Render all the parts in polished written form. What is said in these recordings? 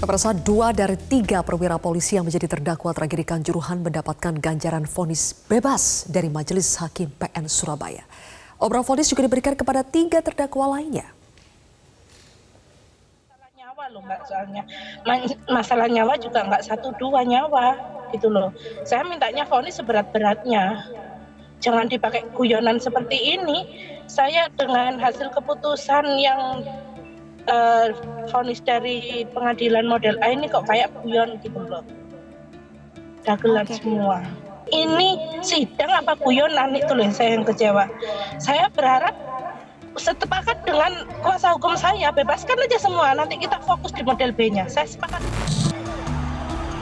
Pemirsa, 2 dari 3 perwira polisi yang menjadi terdakwa tragedi Kanjuruhan mendapatkan ganjaran vonis bebas dari Majelis Hakim PN Surabaya. Obral vonis juga diberikan kepada 3 terdakwa lainnya. Masalah nyawa loh Mbak, soalnya masalah nyawa juga nggak 1-2 nyawa gitu loh. Saya mintanya vonis seberat-beratnya. Jangan dipakai guyonan seperti ini. Saya dengan hasil keputusan yang vonis dari pengadilan model A ini kok kayak guyon gitu loh. Dagelan semua. Ini sidang apa guyonan, itu loh saya yang kecewa. Saya berharap sepakat dengan kuasa hukum saya, bebaskan aja semua, nanti kita fokus di model B-nya. Saya sepakat.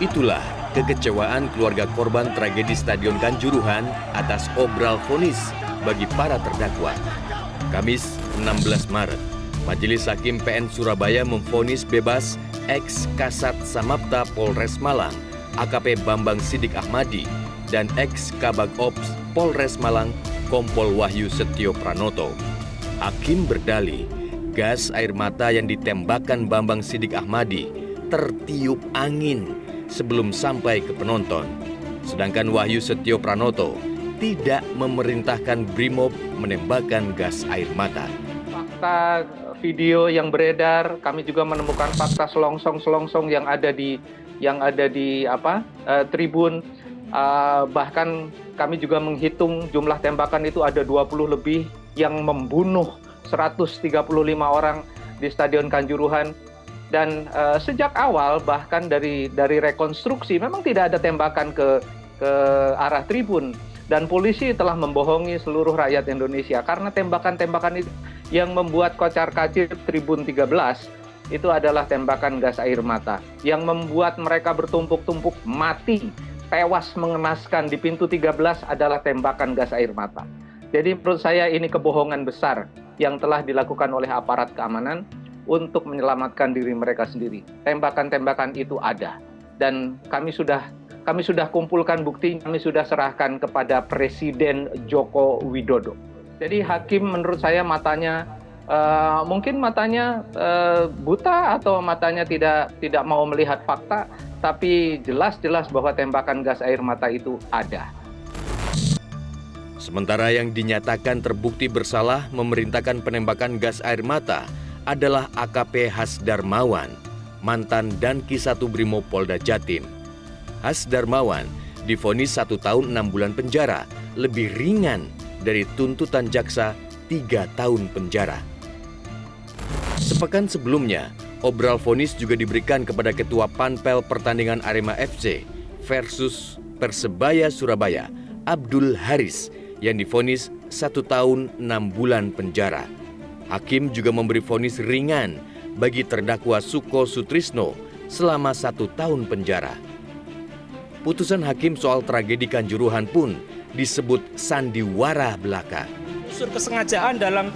Itulah kekecewaan keluarga korban tragedi Stadion Kanjuruhan atas obral vonis bagi para terdakwa. Kamis 16 Maret, Majelis Hakim PN Surabaya memvonis bebas ex-Kasat Samapta Polres Malang, AKP Bambang Sidik Ahmadi, dan ex-Kabag Ops Polres Malang, Kompol Wahyu Setio Pranoto. Hakim berdalih, gas air mata yang ditembakkan Bambang Sidik Ahmadi tertiup angin sebelum sampai ke penonton. Sedangkan Wahyu Setio Pranoto tidak memerintahkan Brimob menembakkan gas air mata. Fakta video yang beredar, kami juga menemukan fakta selongsong-selongsong yang ada di tribun. Bahkan kami juga menghitung jumlah tembakan itu ada 20 lebih yang membunuh 135 orang di Stadion Kanjuruhan. Dan sejak awal bahkan dari rekonstruksi memang tidak ada tembakan ke arah tribun. Dan polisi telah membohongi seluruh rakyat Indonesia karena tembakan-tembakan itu yang membuat kocar-kacir Tribun 13 itu adalah tembakan gas air mata yang membuat mereka bertumpuk-tumpuk mati, tewas mengenaskan di pintu 13 adalah tembakan gas air mata. Jadi menurut saya ini kebohongan besar yang telah dilakukan oleh aparat keamanan untuk menyelamatkan diri mereka sendiri. Tembakan-tembakan itu ada dan kami sudah kumpulkan bukti, kami sudah serahkan kepada Presiden Joko Widodo. Jadi hakim menurut saya mungkin matanya buta atau matanya tidak mau melihat fakta, tapi jelas-jelas bahwa tembakan gas air mata itu ada. Sementara yang dinyatakan terbukti bersalah memerintahkan penembakan gas air mata adalah AKP Hasdarmawan, mantan Danki 1 Brimob Polda Jatim. Hasdarmawan divonis 1 tahun 6 bulan penjara, lebih ringan dari tuntutan jaksa 3 tahun penjara. Sepekan sebelumnya, obral vonis juga diberikan kepada Ketua Panpel pertandingan Arema FC versus Persebaya Surabaya, Abdul Haris, yang divonis 1 tahun 6 bulan penjara. Hakim juga memberi vonis ringan bagi terdakwa Suko Sutrisno selama 1 tahun penjara. Putusan hakim soal tragedi Kanjuruhan pun disebut sandiwara belaka. Unsur kesengajaan dalam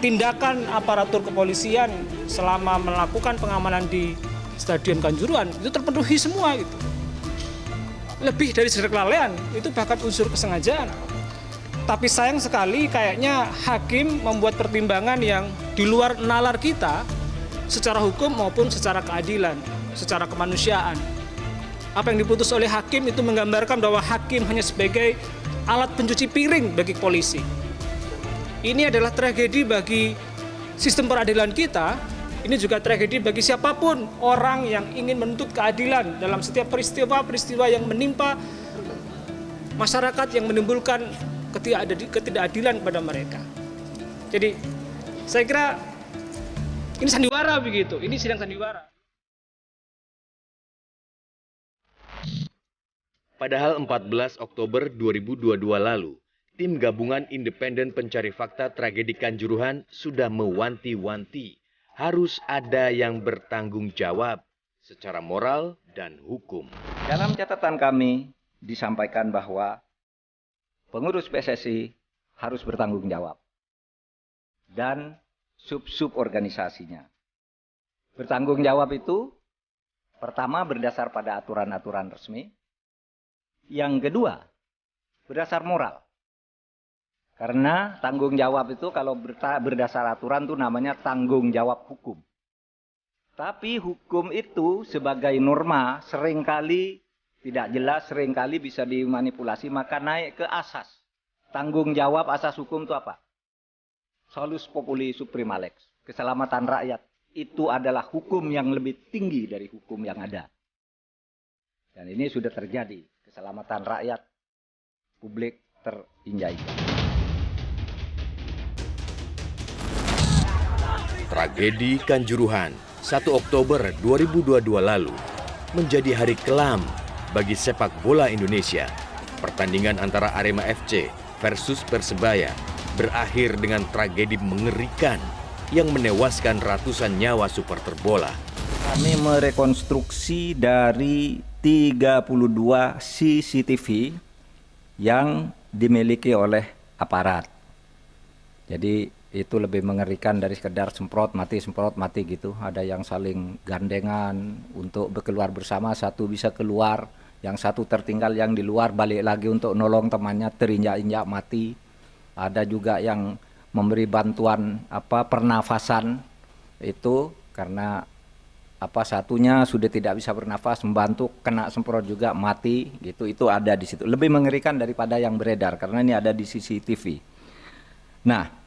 tindakan aparatur kepolisian selama melakukan pengamanan di Stadion Kanjuruhan itu terpenuhi semua gitu. Lebih dari sekedar kelalaian, itu bahkan unsur kesengajaan. Tapi sayang sekali kayaknya hakim membuat pertimbangan yang di luar nalar kita secara hukum maupun secara keadilan, secara kemanusiaan. Apa yang diputus oleh hakim itu menggambarkan bahwa hakim hanya sebagai alat pencuci piring bagi polisi. Ini adalah tragedi bagi sistem peradilan kita. Ini juga tragedi bagi siapapun orang yang ingin menuntut keadilan dalam setiap peristiwa-peristiwa yang menimpa masyarakat yang menimbulkan ketidakadilan kepada mereka. Jadi saya kira ini sandiwara begitu, ini sidang sandiwara. Padahal 14 Oktober 2022 lalu, tim gabungan independen pencari fakta tragedi Kanjuruhan sudah mewanti-wanti harus ada yang bertanggung jawab secara moral dan hukum. Dalam catatan kami disampaikan bahwa pengurus PSSI harus bertanggung jawab dan sub-sub organisasinya. Bertanggung jawab itu pertama berdasar pada aturan-aturan resmi. Yang kedua, berdasar moral. Karena tanggung jawab itu kalau berdasar aturan itu namanya tanggung jawab hukum. Tapi hukum itu sebagai norma seringkali tidak jelas, seringkali bisa dimanipulasi, maka naik ke asas. Tanggung jawab asas hukum itu apa? Solus populi suprema lex. Keselamatan rakyat itu adalah hukum yang lebih tinggi dari hukum yang ada. Dan ini sudah terjadi. Keselamatan rakyat, publik terinjak-injak. Tragedi Kanjuruhan 1 Oktober 2022 lalu menjadi hari kelam bagi sepak bola Indonesia. Pertandingan antara Arema FC versus Persebaya berakhir dengan tragedi mengerikan yang menewaskan ratusan nyawa supporter bola. Kami merekonstruksi dari 32 CCTV yang dimiliki oleh aparat. Jadi itu lebih mengerikan dari sekedar semprot mati gitu. Ada yang saling gandengan untuk keluar bersama, satu bisa keluar, yang satu tertinggal, yang di luar balik lagi untuk nolong temannya, terinjak-injak mati. Ada juga yang memberi bantuan pernafasan itu karena satunya sudah tidak bisa bernafas, membantu kena semprot juga mati gitu. Itu ada di situ. Lebih mengerikan daripada yang beredar karena ini ada di CCTV. Nah,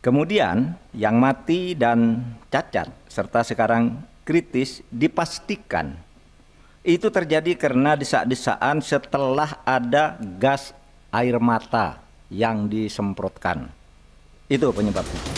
kemudian yang mati dan cacat serta sekarang kritis dipastikan itu terjadi karena desak-desakan setelah ada gas air mata yang disemprotkan. Itu penyebabnya.